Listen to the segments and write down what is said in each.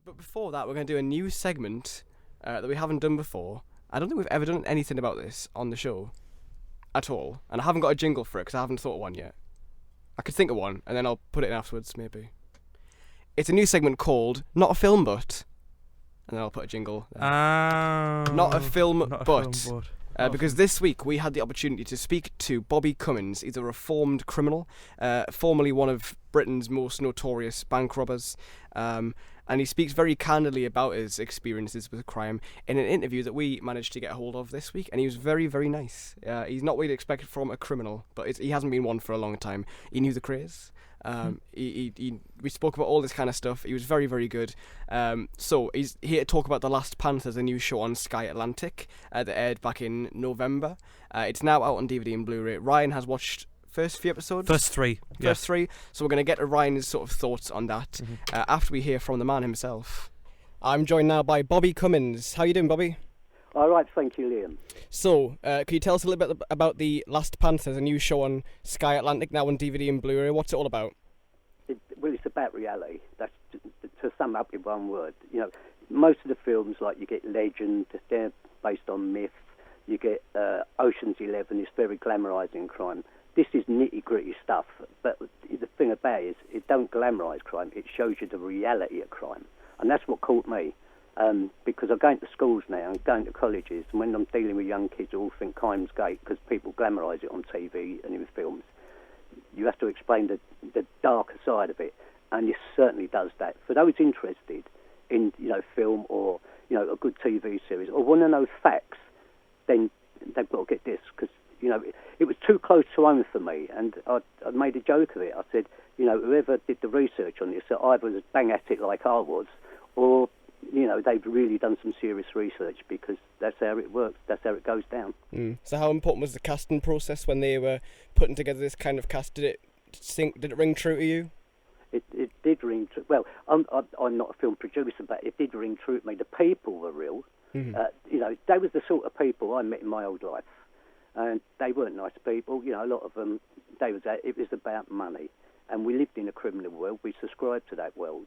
But before that, we're going to do a new segment that we haven't done before. I don't think we've ever done anything about this on the show at all. And I haven't got a jingle for it because I haven't thought of one yet. I could think of one, and then I'll put it in afterwards, maybe. It's a new segment called Not a Film But. And then I'll put a jingle. Not a film but. Because this week we had the opportunity to speak to Bobby Cummines. He's a reformed criminal, formerly one of Britain's most notorious bank robbers. And he speaks very candidly about his experiences with crime in an interview that we managed to get a hold of this week. And he was very, very nice. He's not what you'd expect from a criminal, but he hasn't been one for a long time. He knew the Krays. We spoke about all this kind of stuff. He was very, very good. So he's here to talk about The Last Panthers, a new show on Sky Atlantic that aired back in November. It's now out on DVD and Blu-ray. Ryan has watched first few episodes? First three. So we're going to get to Ryan's sort of thoughts on that after we hear from the man himself. I'm joined now by Bobby Cummines. How you doing, Bobby? All right, thank you, Liam. So, can you tell us a little bit about The Last Panthers, a new show on Sky Atlantic, now on DVD and Blu-ray? What's it all about? It's about reality. That's to sum up in one word. You know, most of the films, like you get Legend, they're based on myth. You get Ocean's 11, it's very glamorising crime. This is nitty-gritty stuff, but the thing about it is it don't glamorise crime, it shows you the reality of crime. And that's what caught me, because I'm going to schools now, I'm going to colleges, and when I'm dealing with young kids who all think crime's great because people glamorise it on TV and in films, you have to explain the darker side of it, and it certainly does that. For those interested in, film or, a good TV series, or want to know facts, then they've got to get this, because, it was too close to home for me, and I made a joke of it. I said, whoever did the research on this, either was bang at it like I was, or, they've really done some serious research, because that's how it works, that's how it goes down. So how important was the casting process when they were putting together this kind of cast? Did it ring true to you? It did ring true. Well, I'm not a film producer, but it did ring true to me. The people were real. They was the sort of people I met in my old life. And they weren't nice people. A lot of them, it was about money. And we lived in a criminal world. We subscribed to that world.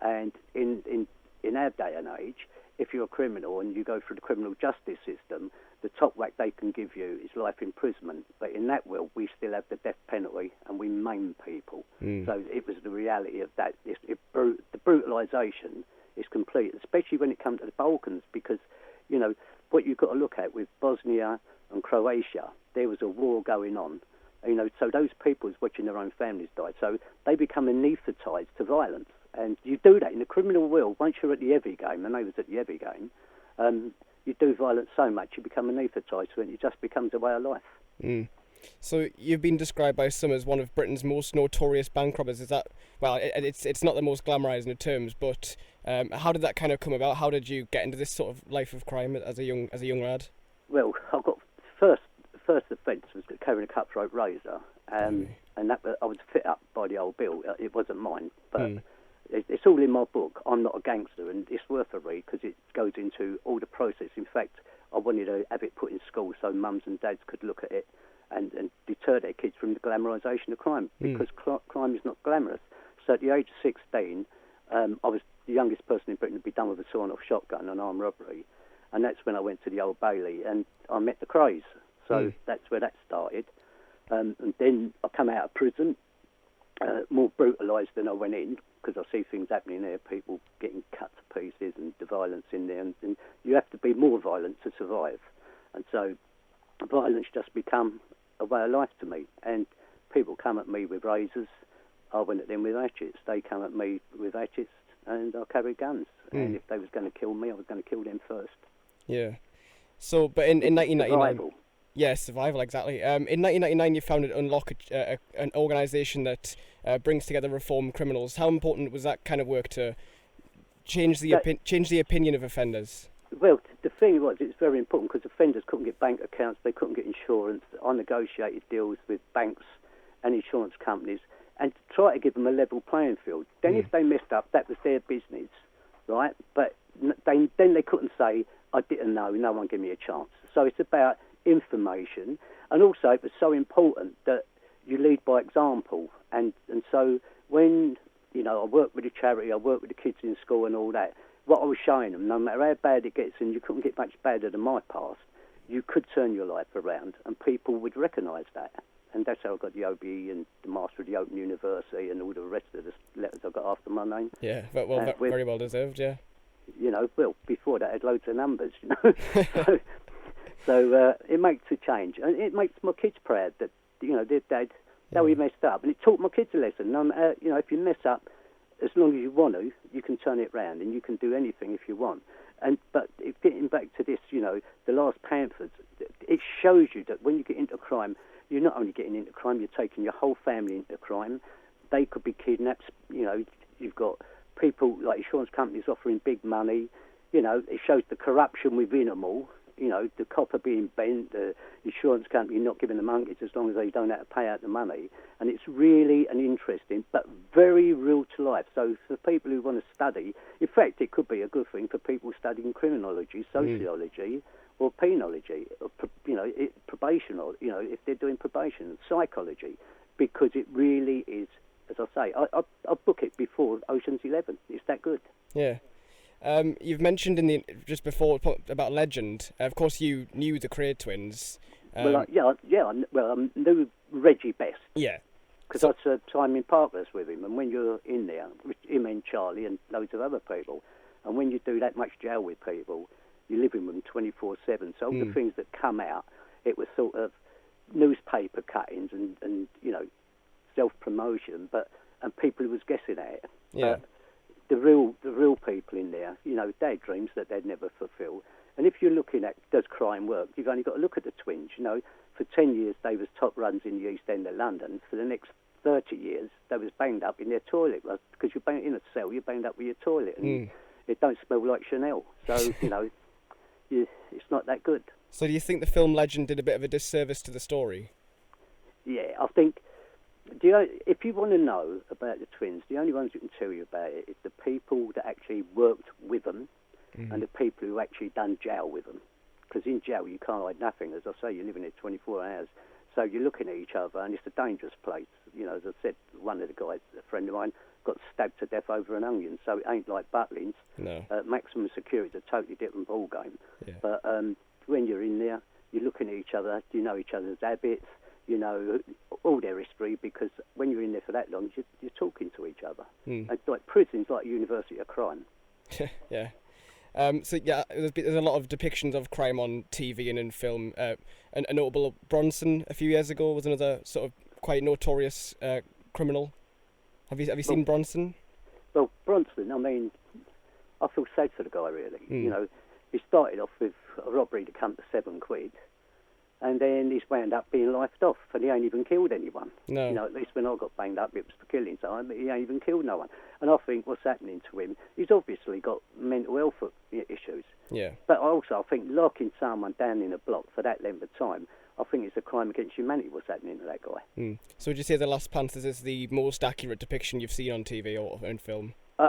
And in our day and age, if you're a criminal and you go through the criminal justice system, the top whack they can give you is life imprisonment. But in that world, we still have the death penalty and we maim people. So it was the reality of that. The brutalisation is complete, especially when it comes to the Balkans, because, what you've got to look at with Bosnia and Croatia, there was a war going on. So those people was watching their own families die. So they become anaesthetised to violence. And you do that in the criminal world. Once you're at the heavy game, and they was at the heavy game, you do violence so much, you become anaesthetised to it, and it just becomes a way of life. So you've been described by some as one of Britain's most notorious bank robbers. Is that, well, it's not the most glamorising of terms, but how did that kind of come about? How did you get into this sort of life of crime as a young lad? Well, I got first offence was carrying a cutthroat razor, and that I was fit up by the old Bill. It wasn't mine, but it's all in my book. I'm not a gangster, and it's worth a read because it goes into all the process. In fact, I wanted to have it put in school so mums and dads could look at it and deter their kids from the glamorisation of crime, because crime is not glamorous. So at the age of 16, I was the youngest person in Britain to be done with a sawn-off shotgun on armed robbery, and that's when I went to the Old Bailey and I met the Krays. So that's where that started. And then I come out of prison, more brutalised than I went in, because I see things happening there, people getting cut to pieces and the violence in there, and you have to be more violent to survive. And so violence just become a way of life to me. And people come at me with razors, I went at them with hatchets. They come at me with hatchets, and I carry guns. And if they was going to kill me, I was going to kill them first. Yeah. So, but in 1999... Survival. Yeah, survival, exactly. In 1999, you founded Unlock, an organisation that brings together reformed criminals. How important was that kind of work to change the opinion of offenders? Well, the thing was, it's very important because offenders couldn't get bank accounts, they couldn't get insurance. I negotiated deals with banks and insurance companies and to try to give them a level playing field. Then if they messed up, that was their business, right? But then they couldn't say, I didn't know, no one gave me a chance. So it's about information, and also it was so important that you lead by example, and so when you know, I work with a charity, I work with the kids in school and all that. What I was showing them, no matter how bad it gets, and you couldn't get much badder than my past, you could turn your life around, and people would recognise that. And that's how I got the OBE and the Master of the Open University and all the rest of the letters I got after my name. Yeah, very well deserved, yeah. You know, well, before that I had loads of numbers, you know. so it makes a change. And it makes my kids proud that, you know, their dad, how he messed up. And it taught my kids a lesson. You know, if you mess up, as long as you want to, you can turn it round and you can do anything if you want. But getting back to this, you know, the Last Panthers, it shows you that when you get into crime, you're not only getting into crime, you're taking your whole family into crime. They could be kidnapped. You know, you've got people like insurance companies offering big money. You know, it shows the corruption within them all. You know, the copper being bent, the insurance company not giving the monkeys as long as they don't have to pay out the money. And it's really an interesting, but very real to life. So for people who want to study, in fact, it could be a good thing for people studying criminology, sociology, or penology, or, you know, probation, or, you know, if they're doing probation, psychology, because it really is, as I say, I book it before Ocean's 11. It's that good. Yeah. You've mentioned just before about Legend. Of course, you knew the Kray twins. I knew Reggie best. Yeah. Because I served time in Parkless with him, and when you're in there, him and Charlie and loads of other people, and when you do that much jail with people, you live in them 24/7. So all the things that come out, it was sort of newspaper cuttings and you know, self-promotion, and people who was guessing at it. Yeah. But the real people in there, you know, they had dreams that they'd never fulfil. And if you're looking at does crime work, you've only got to look at the twins. You know, for 10 years they was top runs in the East End of London. For the next 30 years they was banged up in their toilet, because you're banged in a cell, you're banged up with your toilet, and it don't smell like Chanel. So you know, it's not that good. So do you think the film Legend did a bit of a disservice to the story? Yeah, I think. If you want to know about the twins, the only ones who can tell you about it is the people that actually worked with them and the people who actually done jail with them. Because in jail you can't hide nothing. As I say, you're living there 24 hours. So you're looking at each other, and it's a dangerous place. You know, as I said, one of the guys, a friend of mine, got stabbed to death over an onion. So it ain't like Butlins. No. Maximum security is a totally different ball game. Yeah. But when you're in there, you're looking at each other. You know each other's habits. You know all their history, because when you're in there for that long, you're talking to each other. It's like prison's like a university of crime. Yeah. So yeah, there's a lot of depictions of crime on TV and in film. A notable Bronson a few years ago was another sort of quite notorious criminal. Have you seen Bronson? Well, Bronson, I mean, I feel sad for the guy, really. You know, he started off with a robbery to come to £7. And then he's wound up being lifed off, and he ain't even killed anyone. No. You know, at least when I got banged up, it was for killing time, but he ain't even killed no one. And I think what's happening to him, he's obviously got mental health issues. Yeah. But also, I think locking someone down in a block for that length of time, I think it's a crime against humanity what's happening to that guy. So would you say The Last Panthers is the most accurate depiction you've seen on TV or in film? I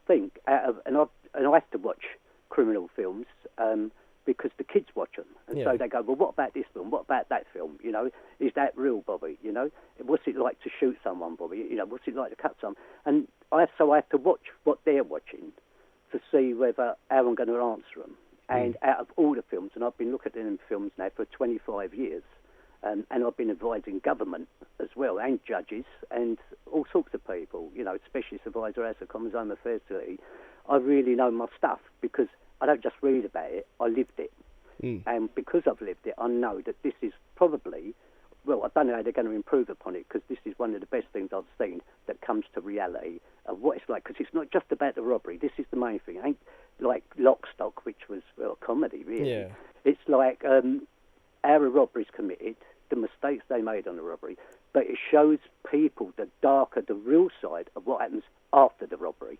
think, and I have to watch criminal films, because the kids watch them, and so they go, well, what about this film? What about that film? You know, is that real, Bobby? You know, what's it like to shoot someone, Bobby? You know, what's it like to cut someone? And I have to watch what they're watching to see how I'm going to answer them. And out of all the films, and I've been looking at them films now for 25 years, and I've been advising government as well, and judges, and all sorts of people, you know, Specialist Advisor, House of Commons, Home Affairs Facility. I really know my stuff, because I don't just read about it, I lived it. And because I've lived it, I know that this is probably, well, I don't know how they're going to improve upon it, because this is one of the best things I've seen that comes to reality of what it's like, because it's not just about the robbery. This is the main thing. It ain't like Lock, Stock, which was, well, a comedy, really. Yeah. It's like how a robbery's committed, the mistakes they made on the robbery, but it shows people the real side of what happens after the robbery.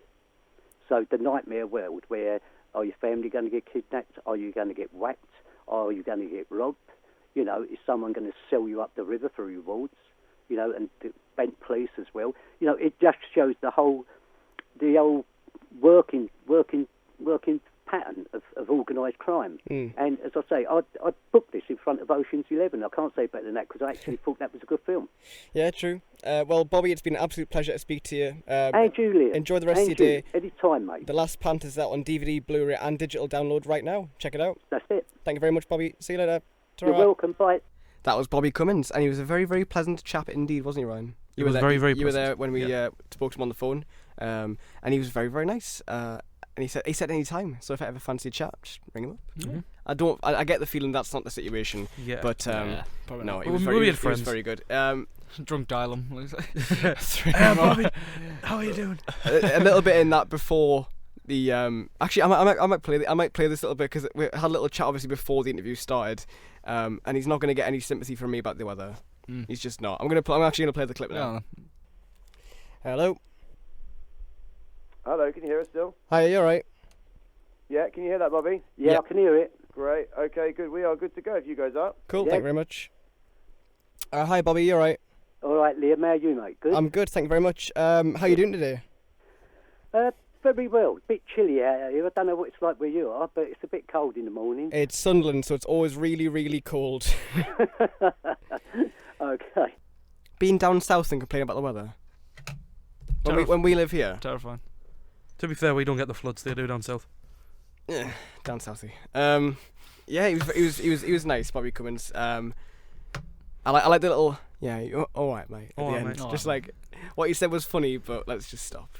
So the nightmare world where, are your family going to get kidnapped? Are you going to get whacked? Are you going to get robbed? You know, is someone going to sell you up the river for rewards? You know, and the bent police as well. You know, it just shows the whole working pattern of organised crime. Mm. And as I say, I booked this in front of Ocean's 11. I can't say better than that because I actually thought that was a good film. Yeah, true. Well, Bobby, it's been an absolute pleasure to speak to you. And Julian. Enjoy the rest of your day. Any time, mate. The Last Panthers is out on DVD, Blu-ray and digital download right now. Check it out. That's it. Thank you very much, Bobby. See you later. You're welcome. Bye. That was Bobby Cummines, and he was a very, very pleasant chap indeed, wasn't he, Ryan? He was very, very You were pleasant. there when we spoke to him on the phone, and he was very, very nice. And he said any time. So if I ever fancy a chat, just ring him up. Mm-hmm. I get the feeling that's not the situation. Yeah. But probably no, not. he was Well, we very, had he was friends. very good. Drunk dial him. Bobby, how are you doing? A little bit in that before the actually I might play this little bit because we had a little chat obviously before the interview started, and he's not going to get any sympathy from me about the weather. He's just not. I'm actually going to play the clip now. Hello. Hello, can you hear us still? Hi, are you alright? Yeah, can you hear that, Bobby? Yeah, Yeah. I can hear it. Great. Okay, good. We are good to go if you guys are. Cool. Yeah. Thank you very much. Hi, Bobby. You alright? All right, Liam, how are you, mate? Good? I'm good. Thank you very much. How you doing today? Very well. A bit chilly out here. I don't know what it's like where you are, but it's a bit cold in the morning. It's Sunderland, so it's always really, really cold. Okay. Being down south and complaining about the weather. When we live here. Terrifying. To be fair, we don't get the floods they do down south. Yeah, down southy. Yeah, he was nice, Bobby Cummines. I like the little all right, mate. At All the right, end, mate. just like what he said was funny, but let's just stop.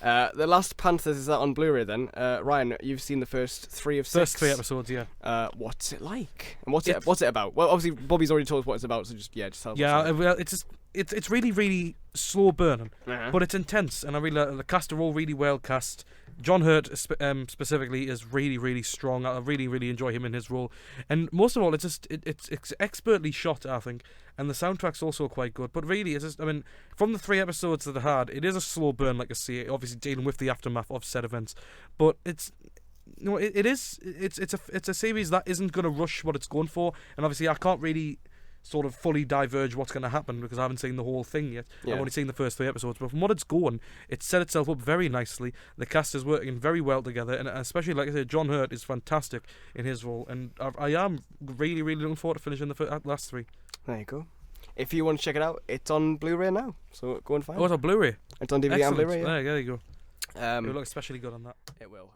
The Last Panthers is that on Blu-ray then. Ryan, you've seen the first 3 of 6. First 3 episodes, yeah. What's it like? And what's it about? Well, obviously Bobby's already told us what it's about, so just tell us. Yeah, well, it's really, really slow burning, but it's intense, and I really the cast are all really well cast. John Hurt specifically is really, really strong. I really, really enjoy him in his role, and most of all, it's expertly shot, I think, and the soundtrack's also quite good. But really, it's just, I mean, from the 3 episodes that I had, it is a slow burn, like I say, obviously dealing with the aftermath of said events, but it's a series that isn't going to rush what it's going for, and obviously I can't really sort of fully diverge what's going to happen because I haven't seen the whole thing yet. Yeah. I've only seen the first 3 episodes, but from what it's going, it's set itself up very nicely. The cast is working very well together, and especially, like I said, John Hurt is fantastic in his role, and I am really, really looking forward to finishing the last 3. There you go. If you want to check it out, it's on Blu-ray now, so go and find Oh, it. it's on Blu-ray. It's on DVD and Excellent. Blu-ray. Yeah. There you go. It It will look especially good on that. will.